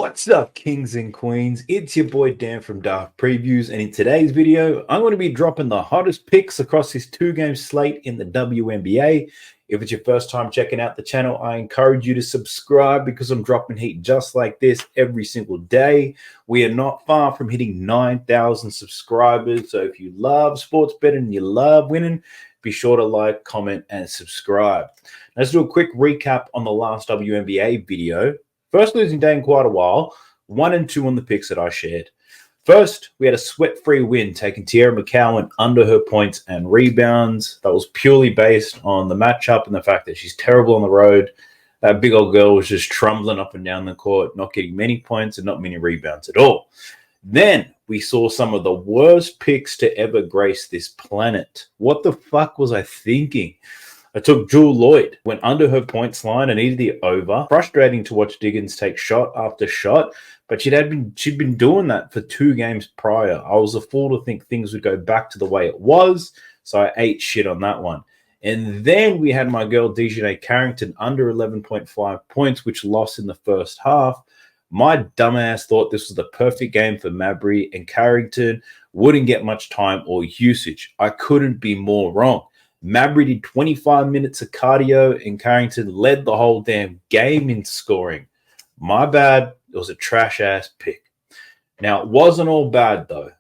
What's up, kings and queens? It's your boy Dan from Dark Previews, and in today's video, I'm going to be dropping the hottest picks across this two-game slate in the WNBA. If it's your first time checking out the channel, I encourage you to subscribe because I'm dropping heat just like this every single day. We are not far from hitting 9,000 subscribers, so if you love sports betting and you love winning, be sure to like, comment, and subscribe. Let's do a quick recap on the last WNBA video. First losing day in quite a while, 1 and 2 on the picks that I shared. First, we had a sweat-free win, taking Teaira McCowan under her points and rebounds. That was purely based on the matchup and the fact that she's terrible on the road. That big old girl was just trundling up and down the court, not getting many points and not many rebounds at all. Then we saw some of the worst picks to ever grace this planet. What the fuck was I thinking? I took Jewel Lloyd, went under her points line and needed the over. Frustrating to watch Diggins take shot after shot, but she'd been doing that for 2 games prior. I was a fool to think things would go back to the way it was, so I ate shit on that one. And then we had my girl Dejanay Carrington under 11.5 points, which lost in the first half. My dumbass thought this was the perfect game for Mabry, and Carrington wouldn't get much time or usage. I couldn't be more wrong. Mabry did 25 minutes of cardio, and Carrington led the whole damn game in scoring. My bad. It was a trash-ass pick. Now, it wasn't all bad, though.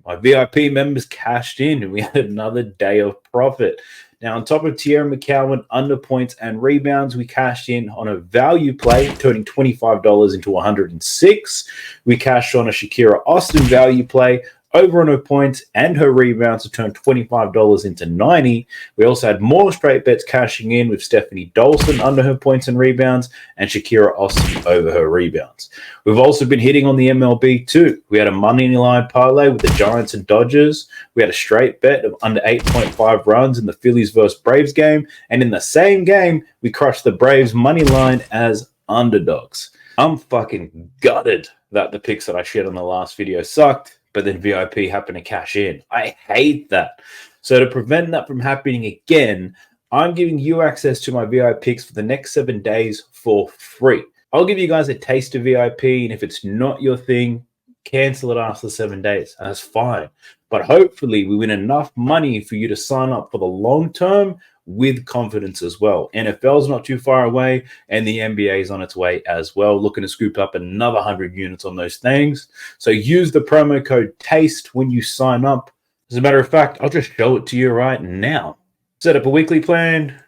My VIP members cashed in, and we had another day of profit. Now, on top of Teaira McCowan under points and rebounds, we cashed in on a value play, turning $25 into $106. We cashed on a Shakira Austin value play, over on her points and her rebounds to turn $25 into $90. We also had more straight bets cashing in with Stephanie Dolson under her points and rebounds and Shakira Austin over her rebounds. We've also been hitting on the MLB too. We had a money line parlay with the Giants and Dodgers. We had a straight bet of under 8.5 runs in the Phillies versus Braves game. And in the same game, we crushed the Braves money line as underdogs. I'm fucking gutted that the picks that I shared on the last video sucked, but then VIP happened to cash in. I hate that. So to prevent that from happening again, I'm giving you access to my VIP picks for the next 7 days for free. I'll give you guys a taste of VIP, and if it's not your thing, cancel it after 7 days. That's fine. But hopefully we win enough money for you to sign up for the long term with confidence as well. NFL's not too far away, and the NBA is on its way as well, looking to scoop up another 100 units on those things. So use the promo code TASTE when you sign up. As a matter of fact, I'll just show it to you right now. Set up a weekly plan,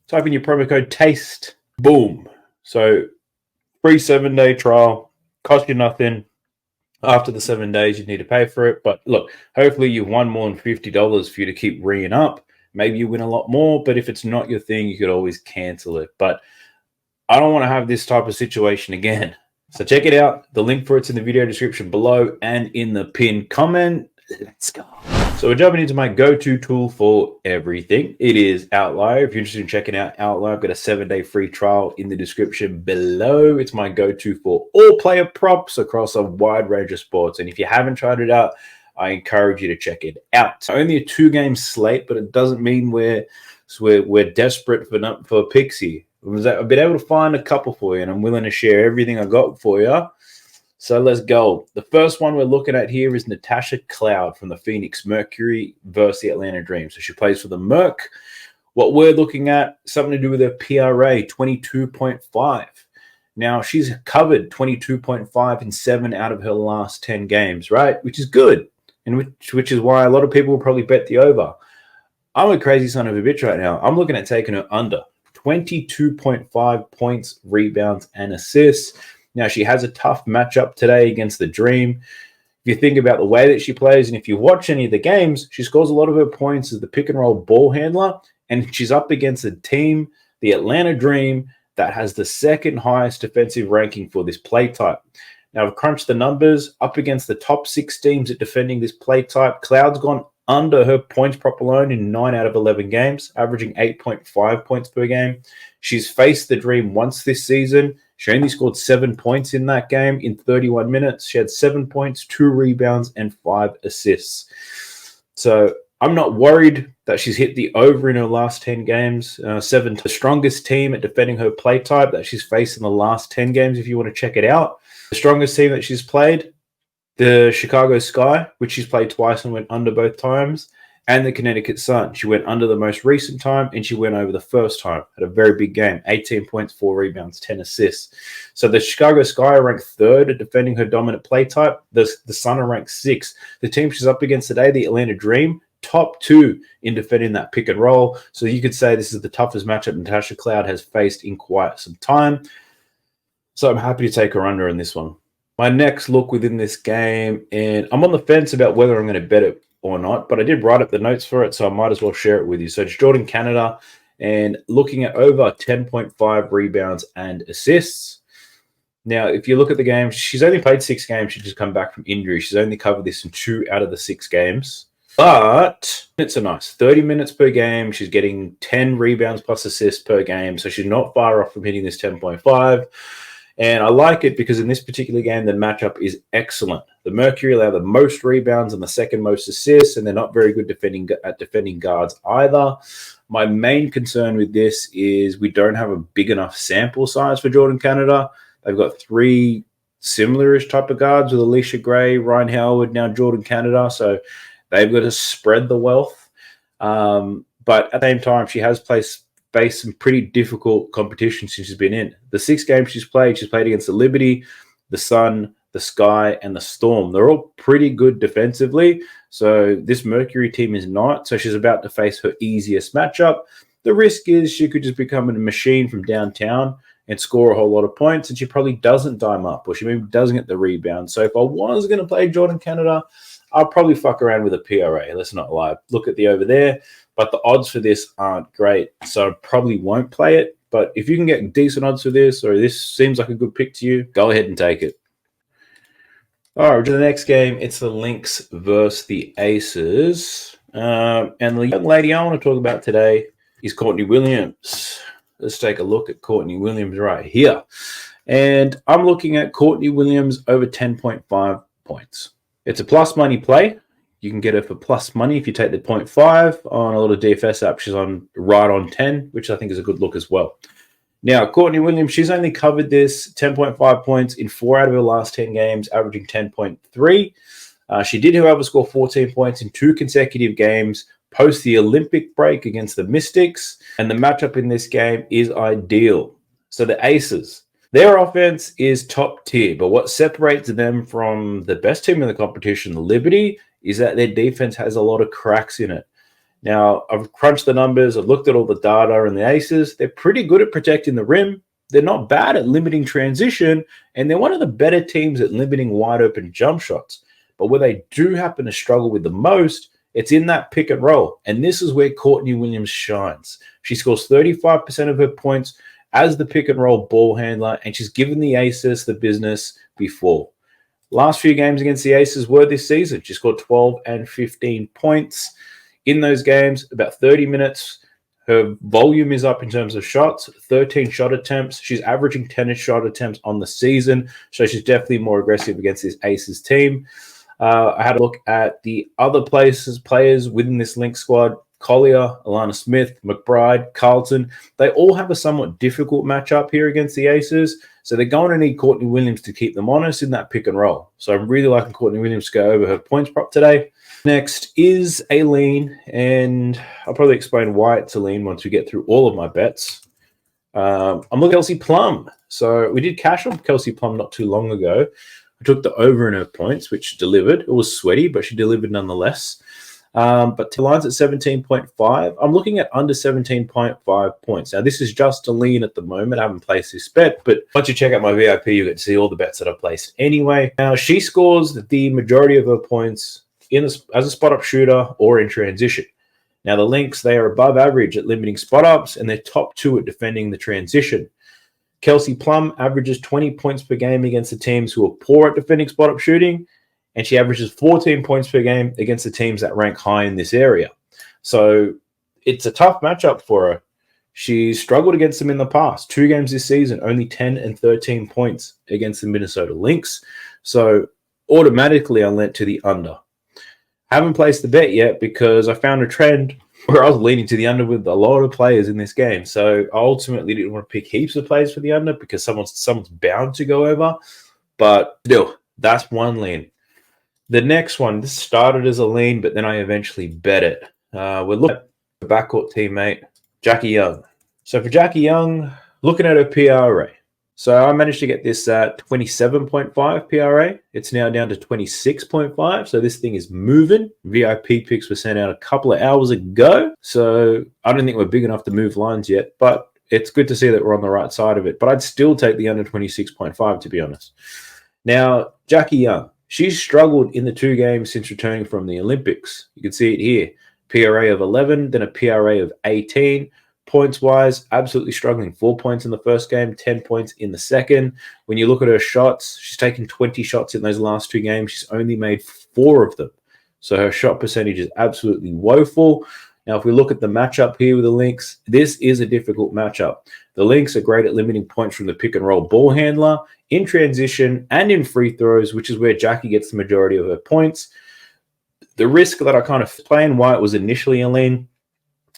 type in your promo code TASTE, boom. So free 7-day trial, cost you nothing. After the 7 days, you need to pay for it. But look, hopefully you've won more than $50 for you to keep reing up. Maybe you win a lot more, but if it's not your thing, you could always cancel it. But I don't want to have this type of situation again. So check it out. The link for it's in the video description below and in the pinned comment. Let's go. So we're jumping into my go-to tool for everything. It is Outlier. If you're interested in checking out Outlier, I've got a 7-day free trial in the description below. It's my go-to for all player props across a wide range of sports. And if you haven't tried it out, I encourage you to check it out. Only a 2-game slate, but it doesn't mean we're desperate for picks here. I've been able to find a couple for you, and I'm willing to share everything I got for you. So let's go. The first one we're looking at here is Natasha Cloud from the Phoenix Mercury versus the Atlanta Dream. So she plays for the Merc. What we're looking at, something to do with her PRA, 22.5. Now, she's covered 22.5 in 7 out of her last 10 games, right? Which is good. And which is why a lot of people will probably bet the over. I'm a crazy son of a bitch right now. I'm looking at taking her under 22.5 points, rebounds, and assists. Now, she has a tough matchup today against the Dream. If you think about the way that she plays, and if you watch any of the games, she scores a lot of her points as the pick-and-roll ball handler, and she's up against a team, the Atlanta Dream, that has the second highest defensive ranking for this play type. Now, I've crunched the numbers up against the top 6 teams at defending this play type. Cloud's gone under her points prop alone in 9 out of 11 games, averaging 8.5 points per game. She's faced the Dream once this season. She only scored 7 points in that game in 31 minutes. She had 7 points, 2 rebounds, and 5 assists. So I'm not worried that she's hit the over in her last 10 games. 7, the strongest team at defending her play type that she's faced in the last 10 games, if you want to check it out. The strongest team that she's played, the Chicago Sky, which she's played twice and went under both times, and the Connecticut Sun. She went under the most recent time, and she went over the first time. Had a very big game, 18 points, 4 rebounds, 10 assists. So the Chicago Sky are ranked 3rd at defending her dominant play type. The Sun are ranked 6th. The team she's up against today, the Atlanta Dream, top 2 in defending that pick and roll. So you could say this is the toughest matchup Natasha Cloud has faced in quite some time. So I'm happy to take her under in this one. My next look within this game, and I'm on the fence about whether I'm going to bet it or not, but I did write up the notes for it, so I might as well share it with you. So it's Jordan Canada, and looking at over 10.5 rebounds and assists. Now, if you look at the game, she's only played 6 games. She's just come back from injury. She's only covered this in 2 out of the 6 games. But it's a nice 30 minutes per game. She's getting 10 rebounds plus assists per game, so she's not far off from hitting this 10.5. And I like it because in this particular game, the matchup is excellent. The Mercury allow the most rebounds and the second most assists, and they're not very good at defending guards either. My main concern with this is we don't have a big enough sample size for Jordan Canada. They've got 3 similar-ish type of guards with Alicia Gray, Ryan Howard, now Jordan Canada. So they've got to spread the wealth. But at the same time, she has faced some pretty difficult competition since she's been in. The 6 games she's played against the Liberty, the Sun, the Sky, and the Storm. They're all pretty good defensively. So this Mercury team is not. So she's about to face her easiest matchup. The risk is she could just become a machine from downtown and score a whole lot of points, and she probably doesn't dime up, or she maybe doesn't get the rebound. So if I was going to play Jordan Canada, I'll probably fuck around with a PRA. Let's not lie. Look at the over there. But the odds for this aren't great, so I probably won't play it. But if you can get decent odds for this, or this seems like a good pick to you, go ahead and take it. All right, to the next game. It's the Lynx versus the Aces. And the young lady I want to talk about today is Courtney Williams. Let's take a look at Courtney Williams right here. And I'm looking at Courtney Williams over 10.5 points. It's a plus money play. You can get her for plus money if you take the 0.5 on a lot of DFS apps. She's right on 10, which I think is a good look as well. Now, Courtney Williams, she's only covered this 10.5 points in 4 out of her last 10 games, averaging 10.3. She did, however, score 14 points in 2 consecutive games post the Olympic break against the Mystics. And the matchup in this game is ideal. So the Aces, their offense is top tier, but what separates them from the best team in the competition, the Liberty, is that their defense has a lot of cracks in it. Now, I've crunched the numbers. I've looked at all the data, and the Aces, they're pretty good at protecting the rim. They're not bad at limiting transition, and they're one of the better teams at limiting wide open jump shots. But where they do happen to struggle with the most, it's in that pick and roll. And this is where Courtney Williams shines. She scores 35% of her points as the pick and roll ball handler, and she's given the Aces the business before. Last few games against the Aces were this season. She scored 12 and 15 points in those games, about 30 minutes. Her volume is up in terms of shots, 13 shot attempts. She's averaging 10 shot attempts on the season, so she's definitely more aggressive against this Aces team. I had a look at the other players within this Lynx squad. Collier, Alana Smith, McBride, Carlton. They all have a somewhat difficult matchup here against the Aces. So they're going to need Courtney Williams to keep them honest in that pick and roll. So I'm really liking Courtney Williams to go over her points prop today. Next is a lean, and I'll probably explain why it's a lean once we get through all of my bets. I'm looking at Kelsey Plum. So we did cash on Kelsey Plum not too long ago. I took the over in her points, which delivered. It was sweaty, but she delivered nonetheless. But the line's at 17.5. I'm looking at under 17.5 points. Now, this is just a lean at the moment. I haven't placed this bet, but once you check out my VIP, you get to see all the bets that I've placed anyway. Now, she scores the majority of her points as a spot-up shooter or in transition. Now, the Lynx, they are above average at limiting spot-ups, and they're top 2 at defending the transition. Kelsey Plum averages 20 points per game against the teams who are poor at defending spot-up shooting, and she averages 14 points per game against the teams that rank high in this area. So it's a tough matchup for her. She's struggled against them in the past. 2 games this season, only 10 and 13 points against the Minnesota Lynx. So automatically I went to the under. Haven't placed the bet yet because I found a trend where I was leaning to the under with a lot of players in this game. So I ultimately didn't want to pick heaps of players for the under because someone's bound to go over. but still, that's one lean. The next one, this started as a lean, but then I eventually bet it. We're looking at the backcourt teammate, Jackie Young. So for Jackie Young, looking at her PRA. So I managed to get this at 27.5 PRA. It's now down to 26.5. So this thing is moving. VIP picks were sent out a couple of hours ago. So I don't think we're big enough to move lines yet, but it's good to see that we're on the right side of it. But I'd still take the under 26.5, to be honest. Now, Jackie Young, she's struggled in the 2 games since returning from the Olympics. You can see it here. PRA of 11, then a PRA of 18. Points-wise, absolutely struggling. 4 points in the first game, 10 points in the second. When you look at her shots, she's taken 20 shots in those last 2 games. She's only made 4 of them. So her shot percentage is absolutely woeful. Now, if we look at the matchup here with the Lynx, this is a difficult matchup. The Lynx are great at limiting points from the pick-and-roll ball handler, in transition, and in free throws, which is where Jackie gets the majority of her points. The risk that I kind of explained why it was initially a lean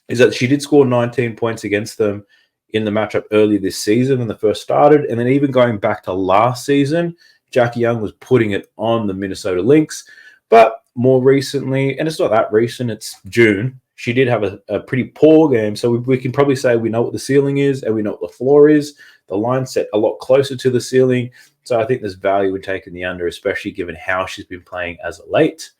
is that she did score 19 points against them in the matchup early this season when they first started. And then even going back to last season, Jackie Young was putting it on the Minnesota Lynx. But more recently, and it's not that recent, it's June, she did have a pretty poor game. So we can probably say we know what the ceiling is and we know what the floor is. The line set a lot closer to the ceiling. So I think there's value in taking the under, especially given how she's been playing as of late.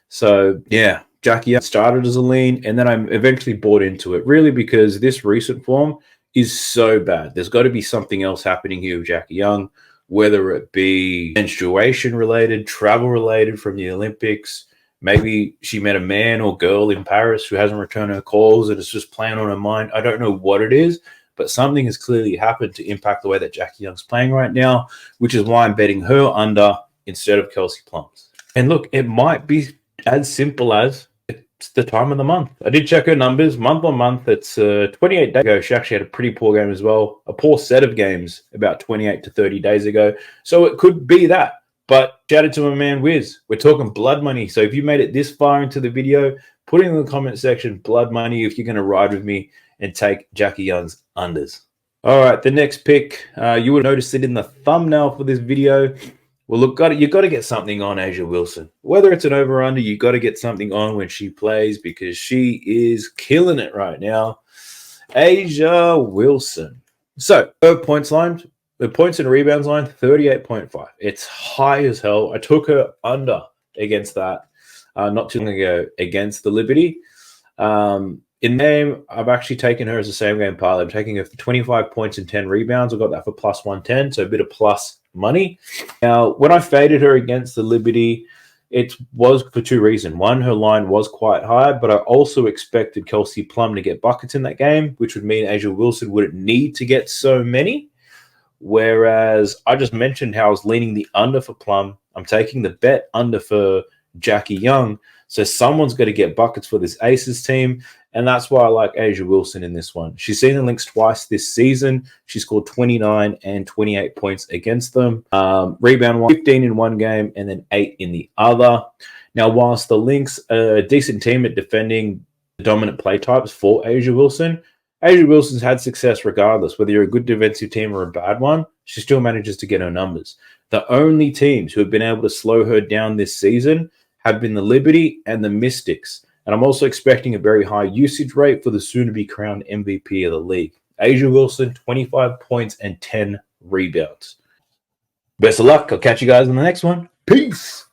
So, yeah, Jackie started as a lean, and then I eventually bought into it, really because this recent form is so bad. There's got to be something else happening here with Jackie Young, whether it be menstruation-related, travel-related from the Olympics. Maybe she met a man or girl in Paris who hasn't returned her calls and it's just playing on her mind. I don't know what it is, but something has clearly happened to impact the way that Jackie Young's playing right now, which is why I'm betting her under instead of Kelsey Plum's. And look, it might be as simple as it's the time of the month. I did check her numbers month on month. It's 28 days ago. She actually had a pretty poor game as well. A poor set of games about 28 to 30 days ago. So it could be that. But shout out to my man Wiz. We're talking blood money. So if you made it this far into the video, put it in the comment section, blood money, if you're going to ride with me and take Jackie Young's unders. All right, the next pick, you would notice it in the thumbnail for this video. Well, look, you got to get something on A'ja Wilson. Whether it's an over-under, you got to get something on when she plays because she is killing it right now. A'ja Wilson. So, her points line, the points and rebounds line, 38.5. It's high as hell. I took her under against that not too long ago against the Liberty. In game, I've actually taken her as a same-game parlay. I'm taking her for 25 points and 10 rebounds. I got that for plus 110, so a bit of plus money. Now, when I faded her against the Liberty, it was for 2 reasons. One, her line was quite high, but I also expected Kelsey Plum to get buckets in that game, which would mean A'ja Wilson wouldn't need to get so many. Whereas I just mentioned how I was leaning the under for Plum. I'm taking the bet under for Jackie Young. So someone's got to get buckets for this Aces team. And that's why I like A'ja Wilson in this one. She's seen the Lynx twice this season. She scored 29 and 28 points against them. Rebound 15 in one game and then 8 in the other. Now, whilst the Lynx are a decent team at defending the dominant play types for A'ja Wilson's had success regardless. Whether you're a good defensive team or a bad one, she still manages to get her numbers. The only teams who have been able to slow her down this season have been the Liberty and the Mystics. And I'm also expecting a very high usage rate for the soon-to-be crowned MVP of the league. A'ja Wilson, 25 points and 10 rebounds. Best of luck. I'll catch you guys in the next one. Peace.